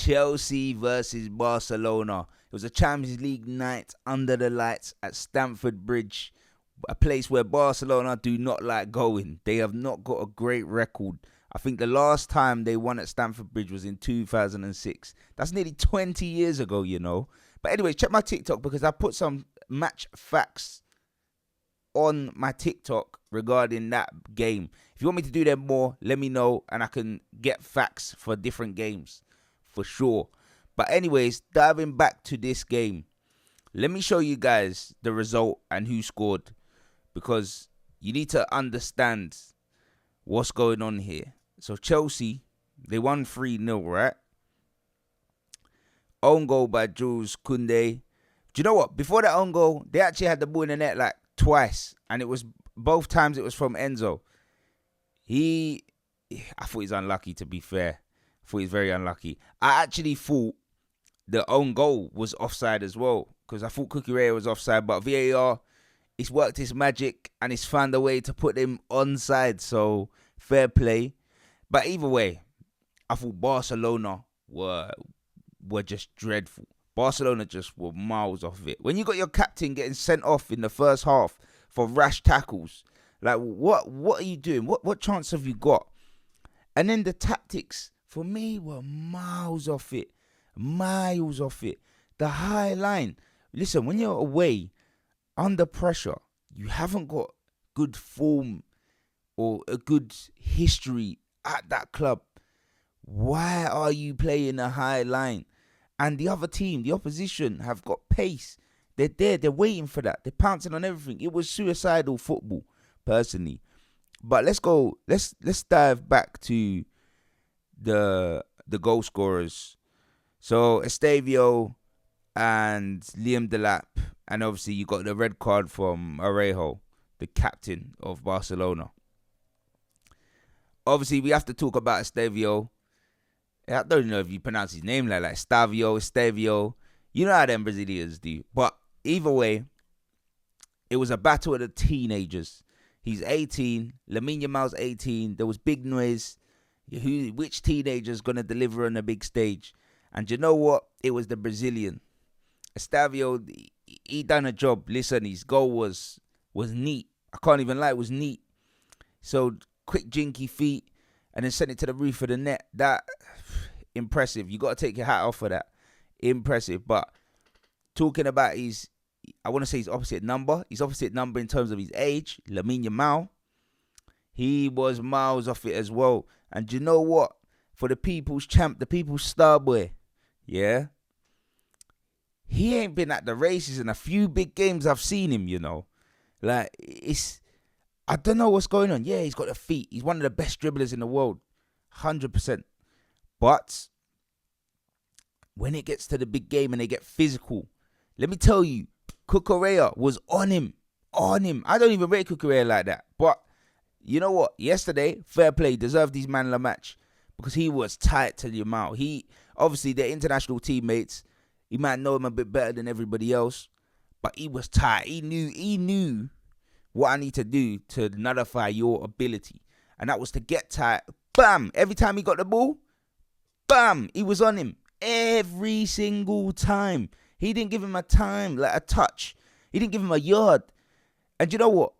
Chelsea versus Barcelona. It was a Champions League night under the lights at Stamford Bridge, a place where Barcelona do not like going. They have not got a great record. I think the last time they won at Stamford Bridge was in 2006. That's nearly 20 years ago, you know. But anyways, check my TikTok because I put some match facts on my TikTok regarding that game. If you want me to do them more, let me know and I can get facts for different games for sure. But anyways, diving back to this game, let me show you guys the result and who scored, because you need to understand what's going on here. So Chelsea, they won 3-0, right? Own goal by Jules Koundé. Do you know what? Before that own goal, they actually had the ball in the net like twice, and it was both times it was from Enzo. I thought he's unlucky, to be fair. I thought he's very unlucky. I actually thought the own goal was offside as well, because I thought Cucurella was offside, but VAR, it's worked its magic and it's found a way to put him onside, so fair play. But either way, I thought Barcelona were just dreadful. Barcelona just were miles off it. When you got your captain getting sent off in the first half for rash tackles, like what are you doing? What chance have you got? And then the tactics for me were miles off it. Miles off it. The high line. Listen, when you're away under pressure, you haven't got good form or a good history at that club. Why are you playing a high line? And the other team, the opposition, have got pace. They're there. They're waiting for that. They're pouncing on everything. It was suicidal football, personally. But let's go. Let's dive back to the goal scorers. So Estevao and Liam Delap, and obviously you got the red card from Arejo, the captain of Barcelona. Obviously, we have to talk about Estevao. I don't know if you pronounce his name like Estevao. You know how them Brazilians do. But either way, it was a battle of the teenagers. He's 18. Lamine Yamal's 18. There was big noise. Which teenager's going to deliver on a big stage? And you know what? It was the Brazilian. Estevao, he done a job. Listen, his goal was neat. I can't even lie, it was neat. So, quick jinky feet, and then sent it to the roof of the net. That, impressive. You got to take your hat off for that. Impressive. But talking about I want to say his opposite number. His opposite number in terms of his age, Lamine Yamal, he was miles off it as well. And you know what? For the people's champ, the people's star boy, yeah, he ain't been at the races in a few big games I've seen him, you know. Like, I don't know what's going on. Yeah, he's got the feet. He's one of the best dribblers in the world. 100%. But when it gets to the big game and they get physical, let me tell you, Cucurella was on him. I don't even rate Cucurella like that. But you know what? Yesterday, fair play, deserved his man of the match because he was tight to Yamal. He, obviously, they're international teammates. He might know him a bit better than everybody else, but he was tight. He knew what I need to do to nullify your ability. And that was to get tight. Bam! Every time he got the ball, bam! He was on him. Every single time. He didn't give him a time, like a touch. He didn't give him a yard. And you know what?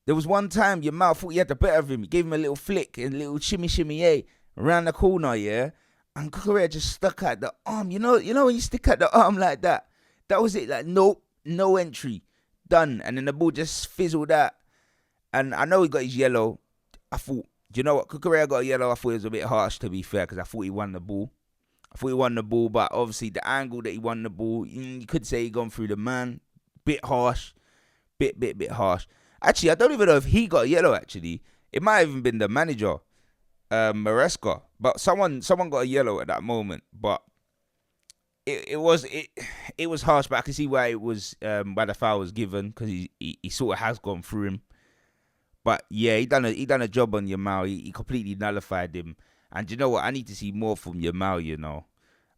There was one time Yamal thought he had the better of him. He gave him a little flick and a little shimmy, around the corner, yeah? And Cucurella just stuck out the arm. You know when you stick out the arm like that? That was it. Like, nope, no entry. Done. And then the ball just fizzled out. And I know he got his yellow. I thought, do you know what? Cucurella got a yellow. I thought it was a bit harsh, to be fair, because I thought he won the ball. But obviously the angle that he won the ball, you could say he gone through the man. Bit harsh. Bit harsh. Actually, I don't even know if he got a yellow, actually. It might have even been the manager, Maresca. But someone got a yellow at that moment. But it was harsh, but I can see why it was why the foul was given, because he sort of has gone through him. But yeah, he done a job on Yamal. He completely nullified him. And you know what? I need to see more from Yamal, you know.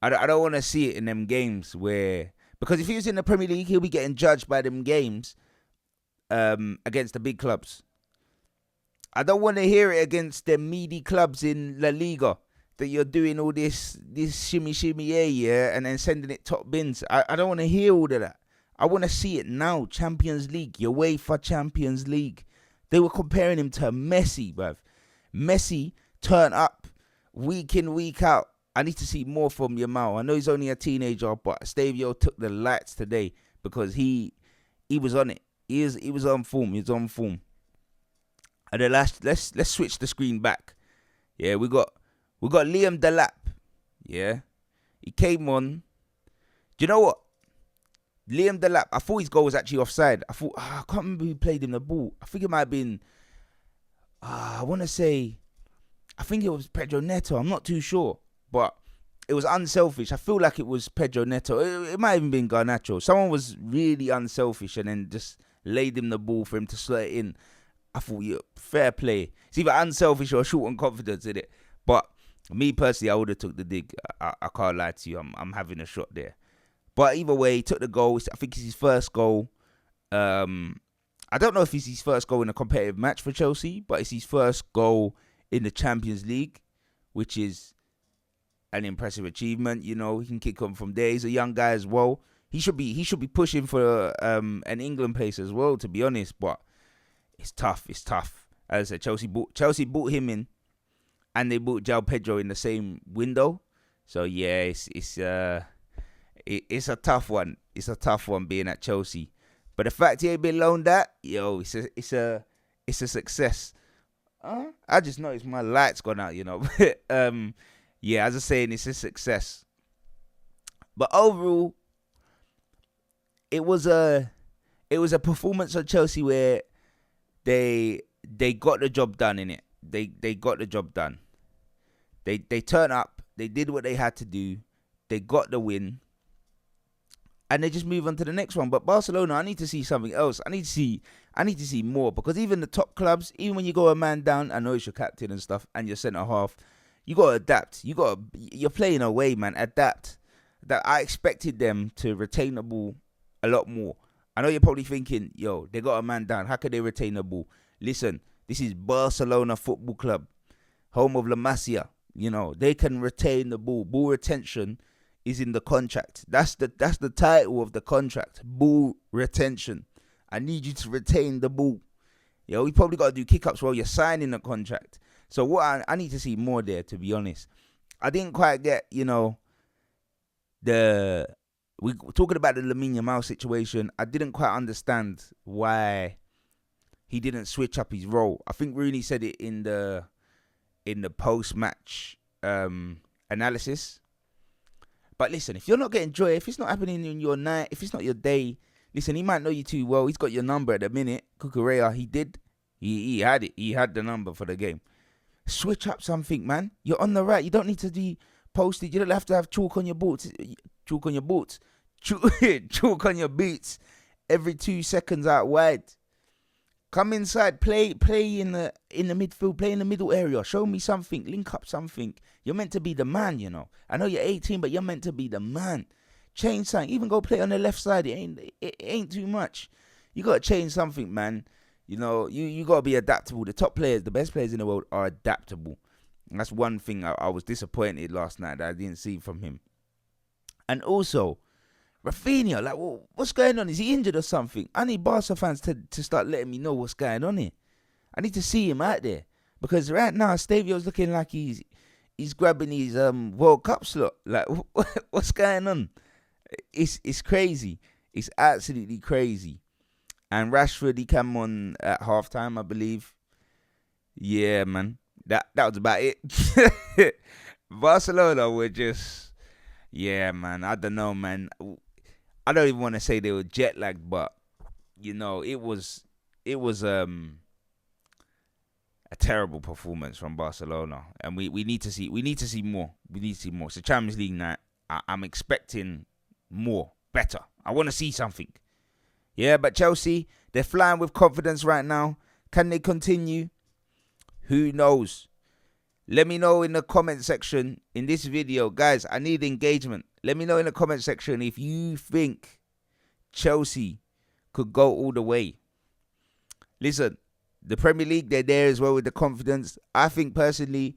I don't want to see it in them games where... Because if he was in the Premier League, he'll be getting judged by them games against the big clubs. I don't want to hear it against the meaty clubs in La Liga. that you're doing all this shimmy yeah, and then sending it top bins. I don't want to hear all of that. I want to see it now. Champions League, UEFA Champions League. They were comparing him to Messi, bruv. Messi turn up week in, week out. I need to see more from Yamal. I know he's only a teenager, but Estevao took the lights today because he was on it. He was on form. He was on form. And then let's switch the screen back. Yeah, we got Liam Delap. Yeah, he came on. Do you know what? Liam Delap, I thought his goal was actually offside. I can't remember who played him the ball. I think it might have been, I want to say, I think it was Pedro Neto. I'm not too sure. But it was unselfish. I feel like it was Pedro Neto. It might have even been Garnacho. Someone was really unselfish and then just laid him the ball for him to slot it in. I thought, yeah, fair play. It's either unselfish or short on confidence in it. But me personally, I would have took the dig. I can't lie to you. I'm having a shot there. But either way, he took the goal. I think it's his first goal. I don't know if it's his first goal in a competitive match for Chelsea, but it's his first goal in the Champions League, which is an impressive achievement. You know, he can kick on from there. He's a young guy as well. He should be pushing for an England place as well, to be honest. But it's tough. It's tough. As I said, Chelsea bought him in, and they bought João Pedro in the same window. So yeah, it's a tough one. It's a tough one being at Chelsea. But the fact he ain't been loaned out, yo, it's a success. I just noticed my light's gone out, you know. Yeah, as I was saying, it's a success. But overall, it was a performance of Chelsea where they got the job done in it. They got the job done. They turned up. They did what they had to do. They got the win. And they just move on to the next one. But Barcelona, I need to see something else. I need to see more, because even the top clubs, even when you go a man down, I know it's your captain and stuff, and your centre half, you got to adapt. You're playing away, man. Adapt. That I expected them to retain the ball a lot more. I know you're probably thinking, yo, they got a man down. How could they retain the ball? Listen, this is Barcelona Football Club, home of La Masia. You know, they can retain the ball. Ball retention is in the contract. That's the title of the contract. Ball retention. I need you to retain the ball. Yo, we probably got to do kick-ups while you're signing the contract. So what I need to see more there, to be honest. I didn't quite get, you know, we talking about the Lamine Yamal situation. I didn't quite understand why he didn't switch up his role. I think Rooney said it in the post-match analysis. But listen, if you're not getting joy, if it's not happening in your night, if it's not your day, listen, he might know you too well. He's got your number at the minute. Cucurella, he did. He had it. He had the number for the game. Switch up something, man. You're on the right. You don't need to be posted. You don't have to have chalk on your boots. Chalk on your boots. Chalk on your boots every 2 seconds out wide. Come inside, play in the midfield, play in the middle area. Show me something, link up something. You're meant to be the man, you know. I know you're 18, but you're meant to be the man. Change something. Even go play on the left side. It ain't too much. You gotta change something, man. You know, you gotta be adaptable. The top players, the best players in the world, are adaptable. And that's one thing I was disappointed last night that I didn't see from him. And also, Rafinha, like, what's going on? Is he injured or something? I need Barca fans to start letting me know what's going on here. I need to see him out there. Because right now, Estevao's looking like he's grabbing his World Cup slot. Like, what's going on? It's crazy. It's absolutely crazy. And Rashford, he came on at halftime, I believe. Yeah, man. That was about it. Barcelona were just... Yeah, man. I don't know, man. I don't even want to say they were jet lagged, but you know, it was a terrible performance from Barcelona, and we need to see more. We need to see more. It's a Champions League night. I'm expecting more, better. I want to see something. Yeah, but Chelsea, they're flying with confidence right now. Can they continue? Who knows? Let me know in the comment section in this video. Guys, I need engagement. Let me know in the comment section if you think Chelsea could go all the way. Listen, the Premier League, they're there as well with the confidence. I think personally,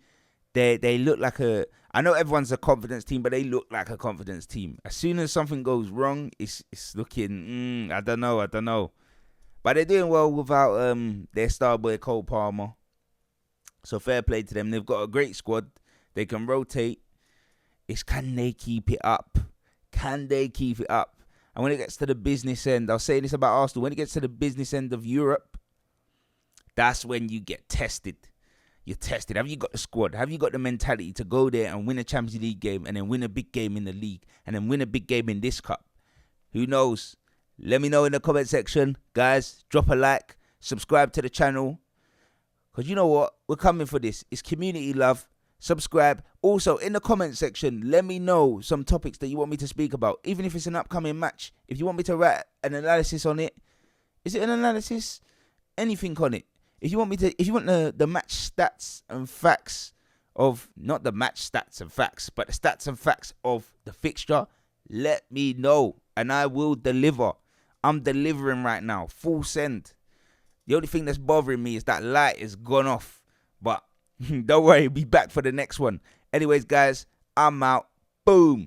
They look like a. I know everyone's a confidence team, but they look like a confidence team. As soon as something goes wrong, it's looking. I don't know. But they're doing well without their star boy Cole Palmer. So fair play to them. They've got a great squad. They can rotate. It's can they keep it up? Can they keep it up? And when it gets to the business end, I'll say this about Arsenal. When it gets to the business end of Europe, that's when you get tested. You're tested. Have you got the squad? Have you got the mentality to go there and win a Champions League game and then win a big game in the league and then win a big game in this cup? Who knows? Let me know in the comment section. Guys, drop a like. Subscribe to the channel. Because you know what? We're coming for this. It's community love. Subscribe. Also, in the comment section, let me know some topics that you want me to speak about. Even if it's an upcoming match. If you want me to write an analysis on it. Is it an analysis? Anything on it. If you want the match stats and facts of, not the match stats and facts, but the stats and facts of the fixture, let me know. And I will deliver. I'm delivering right now. Full send. The only thing that's bothering me is that light is gone off. But don't worry, be back for the next one. Anyways, guys, I'm out. Boom.